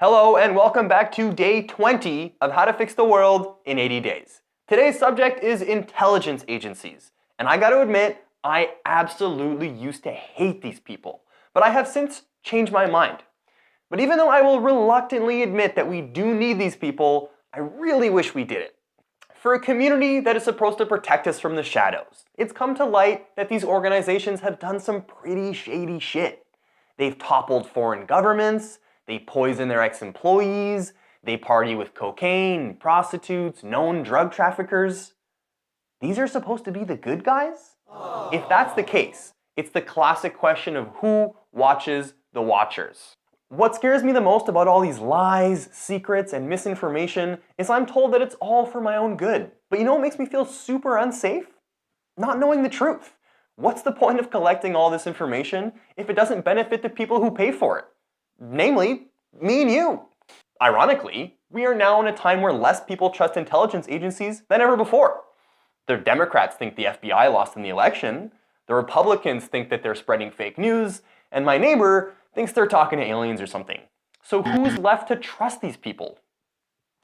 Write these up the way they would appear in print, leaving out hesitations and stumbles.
Hello and welcome back to day 20 of How to Fix the World in 80 Days. Today's subject is intelligence agencies. And I gotta admit, I absolutely used to hate these people. But I have since changed my mind. But even though I will reluctantly admit that we do need these people, I really wish we did it. For a community that is supposed to protect us from the shadows, it's come to light that these organizations have done some pretty shady shit. They've toppled foreign governments, they poison their ex-employees, they party with cocaine, prostitutes, known drug traffickers. These are supposed to be the good guys? If that's the case, it's the classic question of who watches the watchers. What scares me the most about all these lies, secrets, and misinformation is I'm told that it's all for my own good. But you know what makes me feel super unsafe? Not knowing the truth. What's the point of collecting all this information if it doesn't benefit the people who pay for it? Namely, me and you. Ironically, we are now in a time where less people trust intelligence agencies than ever before. The Democrats think the FBI lost in the election, the Republicans think that they're spreading fake news, and my neighbor thinks they're talking to aliens or something. So who's left to trust these people?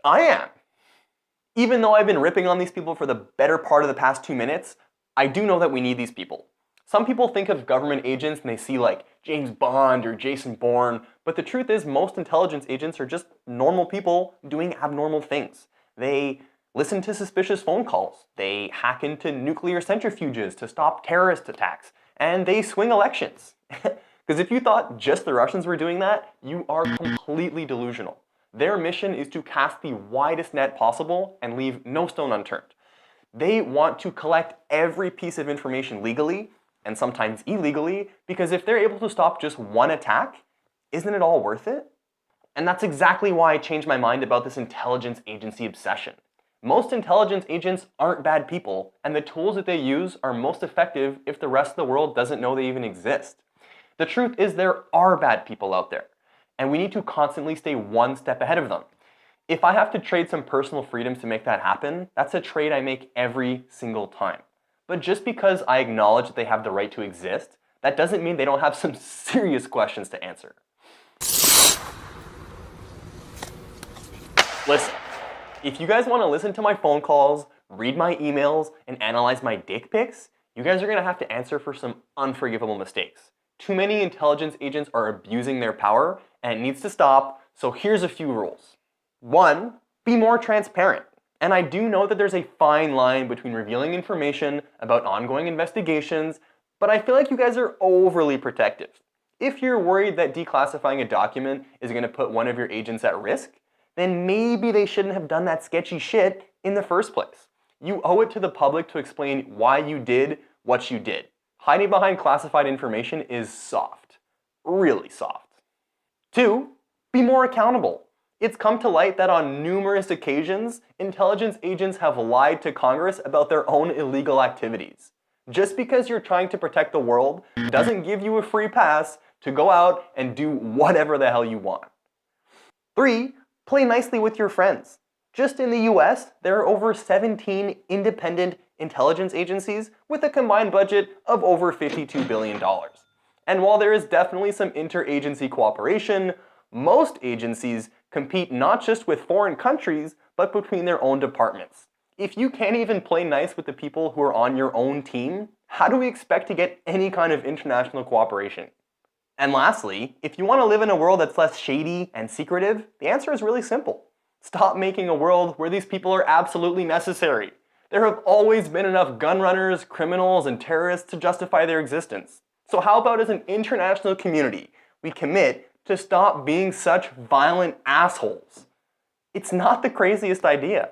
I am. Even though I've been ripping on these people for the better part of the past 2 minutes, I do know that we need these people. Some people think of government agents and they see like James Bond or Jason Bourne, but the truth is most intelligence agents are just normal people doing abnormal things. They listen to suspicious phone calls, they hack into nuclear centrifuges to stop terrorist attacks, and they swing elections. Because if you thought just the Russians were doing that, you are completely delusional. Their mission is to cast the widest net possible and leave no stone unturned. They want to collect every piece of information legally, and sometimes illegally, because if they're able to stop just one attack, isn't it all worth it? And that's exactly why I changed my mind about this intelligence agency obsession. Most intelligence agents aren't bad people, and the tools that they use are most effective if the rest of the world doesn't know they even exist. The truth is there are bad people out there, and we need to constantly stay one step ahead of them. If I have to trade some personal freedoms to make that happen, that's a trade I make every single time. But just because I acknowledge that they have the right to exist, that doesn't mean they don't have some serious questions to answer. Listen, if you guys want to listen to my phone calls, read my emails, and analyze my dick pics, you guys are going to have to answer for some unforgivable mistakes. Too many intelligence agents are abusing their power, and it needs to stop, so here's a few rules. 1, be more transparent. And I do know that there's a fine line between revealing information about ongoing investigations, but I feel like you guys are overly protective. If you're worried that declassifying a document is going to put one of your agents at risk, then maybe they shouldn't have done that sketchy shit in the first place. You owe it to the public to explain why you did what you did. Hiding behind classified information is soft. Really soft. 2, be more accountable. It's come to light that on numerous occasions, intelligence agents have lied to Congress about their own illegal activities. Just because you're trying to protect the world doesn't give you a free pass to go out and do whatever the hell you want. 3, play nicely with your friends. Just in the US, there are over 17 independent intelligence agencies with a combined budget of over $52 billion. And while there is definitely some interagency cooperation, most agencies compete not just with foreign countries, but between their own departments. If you can't even play nice with the people who are on your own team, how do we expect to get any kind of international cooperation? And lastly, if you want to live in a world that's less shady and secretive, the answer is really simple. Stop making a world where these people are absolutely necessary. There have always been enough gun runners, criminals, and terrorists to justify their existence. So how about as an international community, we commit to stop being such violent assholes? It's not the craziest idea.